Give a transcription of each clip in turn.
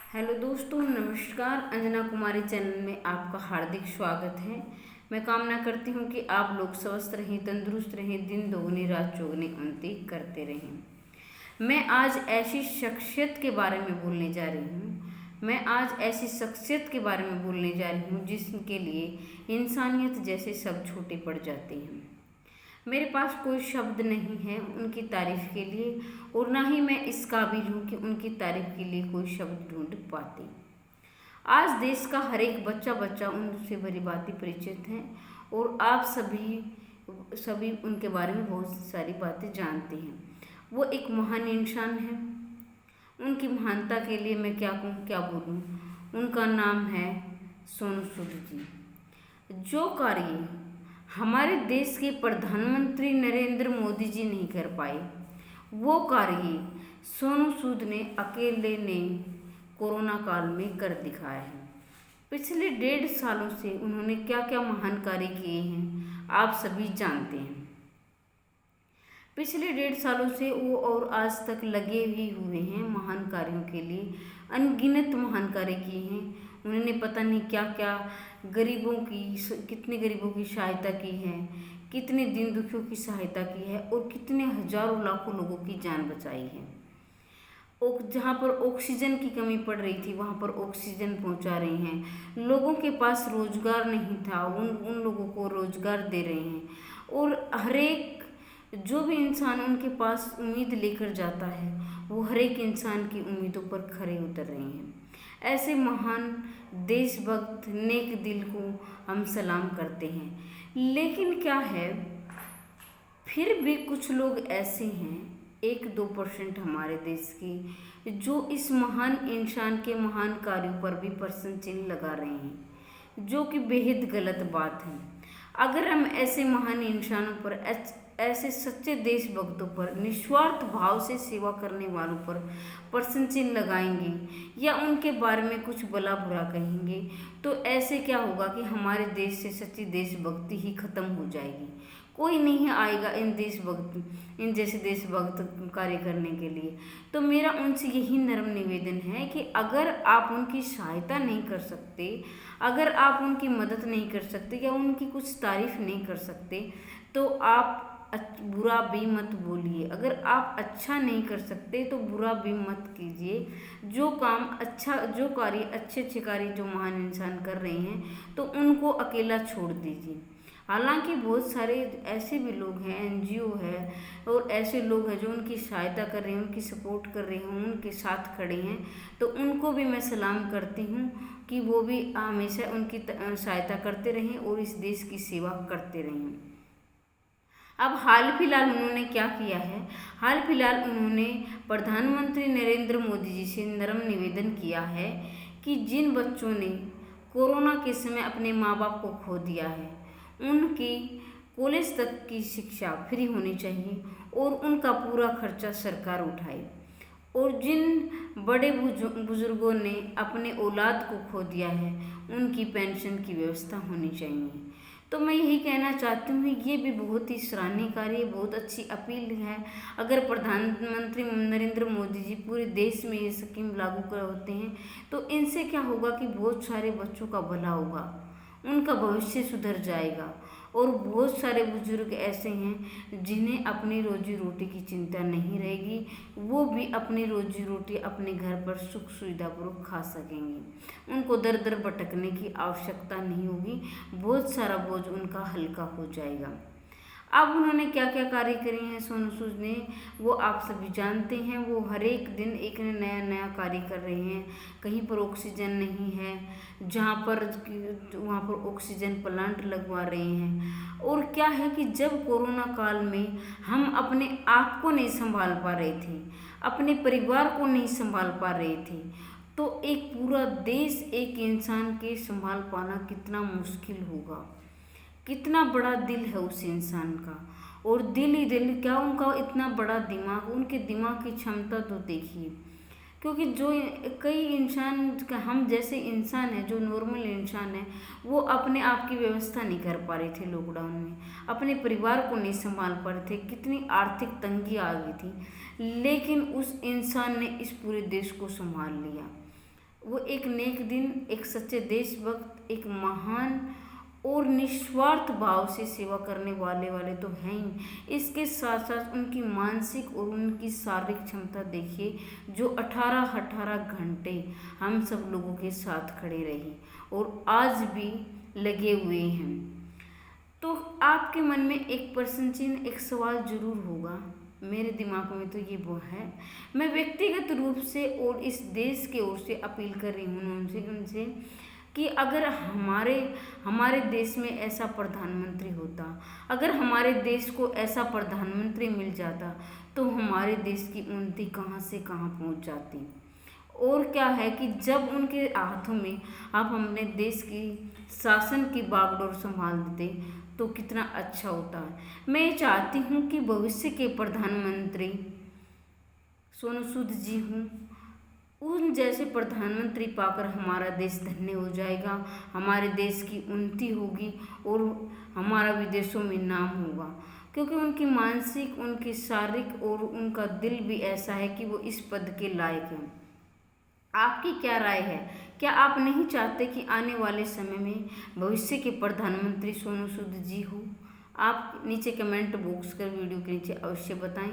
Hello दोस्तों, नमस्कार। अंजना कुमारी channel में आपका हार्दिक स्वागत है। मैं कामना करती हूँ कि आप लोग स्वस्थ रहें, तंदुरुस्त रहें, दिन दोगुनी रात चौगुनी उन्नति करते रहें। मैं आज ऐसी शख्सियत के बारे में बोलने जा रही हूँ जिसके लिए इंसानियत जैसे सब छोटे पड़ जाते हैं। मेरे पास कोई शब्द नहीं है उनकी तारीफ के लिए, और ना ही मैं इस काबिल हूँ कि उनकी तारीफ के लिए कोई शब्द ढूंढ पाती। आज देश का हर एक बच्चा बच्चा उनसे भली भांति परिचित है, और आप सभी उनके बारे में बहुत सारी बातें जानते हैं। वो एक महान इंसान है। उनकी महानता के लिए मैं क्या कहूँ, क्या बोलूँ। उनका नाम है सोनू सूद जी। जो कार्य हमारे देश के प्रधानमंत्री नरेंद्र मोदी जी नहीं कर पाए, वो कार्य सोनू सूद ने अकेले ने कोरोना काल में कर दिखाया है। पिछले 1.5 सालों से उन्होंने क्या क्या महान कार्य किए हैं, आप सभी जानते हैं। पिछले 1.5 सालों से वो और आज तक लगे ही हुए हैं महान कार्यों के लिए। अनगिनत महान कार्य किए हैं उन्होंने। पता नहीं क्या क्या कितने गरीबों की सहायता की है, कितने दीन दुखियों की सहायता की है, और कितने हजारों लाखों लोगों की जान बचाई है। जहाँ पर ऑक्सीजन की कमी पड़ रही थी वहाँ पर ऑक्सीजन पहुँचा रहे हैं। लोगों के पास रोजगार नहीं था, उन लोगों को रोजगार दे रहे हैं। और हर एक जो भी इंसान उनके पास उम्मीद लेकर जाता है, वो हर एक इंसान की उम्मीदों पर खरे उतर रहे हैं। ऐसे महान देशभक्त नेक दिल को हम सलाम करते हैं। लेकिन क्या है, फिर भी कुछ लोग ऐसे हैं, 1-2% हमारे देश के, जो इस महान इंसान के महान कार्यों पर भी प्रश्न चिन्ह लगा रहे हैं, जो कि बेहद गलत बात है। अगर हम ऐसे महान इंसानों पर, ऐसे सच्चे देशभक्तों पर, निस्वार्थ भाव से सेवा करने वालों पर प्रश्न चिन्ह लगाएंगे या उनके बारे में कुछ भला बुरा कहेंगे, तो ऐसे क्या होगा कि हमारे देश से सच्ची देशभक्ति ही खत्म हो जाएगी। कोई नहीं आएगा इन जैसे देशभक्त कार्य करने के लिए। तो मेरा उनसे यही नर्म निवेदन है कि अगर आप उनकी सहायता नहीं कर सकते, अगर आप उनकी मदद नहीं कर सकते या उनकी कुछ तारीफ नहीं कर सकते, तो आप बुरा भी मत बोलिए। अगर आप अच्छा नहीं कर सकते तो बुरा भी मत कीजिए। जो कार्य अच्छे कार्य जो महान इंसान कर रहे हैं, तो उनको अकेला छोड़ दीजिए। हालांकि बहुत सारे ऐसे भी लोग हैं, एनजीओ है, और ऐसे लोग हैं जो उनकी सहायता कर रहे हैं, उनकी सपोर्ट कर रहे हैं, उनके साथ खड़े हैं। तो उनको भी मैं सलाम करती हूँ कि वो भी हमेशा उनकी सहायता करते रहें और इस देश की सेवा करते रहें। अब हाल फिलहाल उन्होंने क्या किया है, हाल फिलहाल उन्होंने प्रधानमंत्री नरेंद्र मोदी जी से नर्म निवेदन किया है कि जिन बच्चों ने कोरोना के समय अपने माँ बाप को खो दिया है, उनकी कॉलेज तक की शिक्षा फ्री होनी चाहिए और उनका पूरा खर्चा सरकार उठाए। और जिन बड़े बुजुर्गों ने अपने औलाद को खो दिया है, उनकी पेंशन की व्यवस्था होनी चाहिए। तो मैं यही कहना चाहती हूँ, ये भी बहुत ही सराहनीय कार्य, बहुत अच्छी अपील है। अगर प्रधानमंत्री नरेंद्र मोदी जी पूरे देश में ये स्कीम लागू कर होते हैं, तो इनसे क्या होगा कि बहुत सारे बच्चों का भला होगा, उनका भविष्य सुधर जाएगा। और बहुत सारे बुजुर्ग ऐसे हैं जिन्हें अपनी रोजी रोटी की चिंता नहीं रहेगी, वो भी अपनी रोजी रोटी अपने घर पर सुख सुविधापूर्वक खा सकेंगे। उनको दर दर भटकने की आवश्यकता नहीं होगी, बहुत सारा बोझ उनका हल्का हो जाएगा। अब उन्होंने क्या क्या कार्य करे हैं सोनू सूद ने, वो आप सभी जानते हैं। वो हर एक दिन एक नया कार्य कर रहे हैं। कहीं पर ऑक्सीजन नहीं है, वहाँ पर ऑक्सीजन प्लांट लगवा रहे हैं। और क्या है कि जब कोरोना काल में हम अपने आप को नहीं संभाल पा रहे थे, अपने परिवार को नहीं संभाल पा रहे थे, तो एक पूरा देश एक इंसान के संभाल पाना कितना मुश्किल होगा। कितना बड़ा दिल है उस इंसान का, और दिल ही दिल क्या, उनका इतना बड़ा दिमाग, उनके दिमाग की क्षमता तो देखिए। क्योंकि जो कई इंसान, हम जैसे इंसान है, जो नॉर्मल इंसान है, वो अपने आप की व्यवस्था नहीं कर पा रहे थे लॉकडाउन में, अपने परिवार को नहीं संभाल पा रहे थे, कितनी आर्थिक तंगी आ गई थी, लेकिन उस इंसान ने इस पूरे देश को संभाल लिया। वो एक नेक दिन, एक सच्चे देशभक्त, एक महान और निस्वार्थ भाव से सेवा करने वाले तो हैं ही। इसके साथ साथ उनकी मानसिक और उनकी शारीरिक क्षमता देखिए, जो 18 घंटे हम सब लोगों के साथ खड़े रही और आज भी लगे हुए हैं। तो आपके मन में एक प्रश्न चिन्ह, एक सवाल जरूर होगा, मेरे दिमाग में तो ये वो है। मैं व्यक्तिगत रूप से और इस देश के ओर से अपील कर रही हूँ उनसे कि अगर हमारे हमारे देश में ऐसा प्रधानमंत्री होता, अगर हमारे देश को ऐसा प्रधानमंत्री मिल जाता, तो हमारे देश की उन्नति कहाँ से कहाँ पहुँच जाती। और क्या है कि जब उनके हाथों में आप अपने देश की शासन की बागडोर संभाल देते तो कितना अच्छा होता है। मैं ये चाहती हूँ कि भविष्य के प्रधानमंत्री सोनू सूद जी हों, उन जैसे प्रधानमंत्री पाकर हमारा देश धन्य हो जाएगा, हमारे देश की उन्नति होगी और हमारा विदेशों में नाम होगा, क्योंकि उनकी मानसिक, उनकी शारीरिक और उनका दिल भी ऐसा है कि वो इस पद के लायक हैं। आपकी क्या राय है? क्या आप नहीं चाहते कि आने वाले समय में भविष्य के प्रधानमंत्री सोनू सूद जी हो? आप नीचे कमेंट बॉक्स कर वीडियो के नीचे अवश्य बताएं।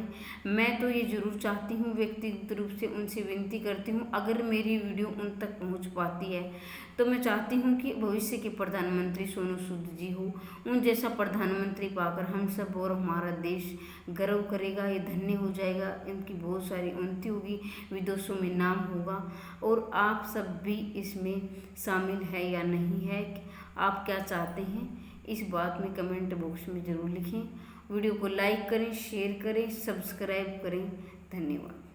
मैं तो ये ज़रूर चाहती हूँ, व्यक्तिगत रूप से उनसे विनती करती हूँ, अगर मेरी वीडियो उन तक पहुँच पाती है तो मैं चाहती हूँ कि भविष्य के प्रधानमंत्री सोनू सूद जी हो। उन जैसा प्रधानमंत्री पाकर हम सब और हमारा देश गर्व करेगा, ये धन्य हो जाएगा, इनकी बहुत सारी उन्नति होगी, विदेशों में नाम होगा। और आप सब भी इसमें शामिल है या नहीं है, आप क्या चाहते हैं, इस बात में कमेंट बॉक्स में ज़रूर लिखें। वीडियो को लाइक करें, शेयर करें, सब्सक्राइब करें। धन्यवाद।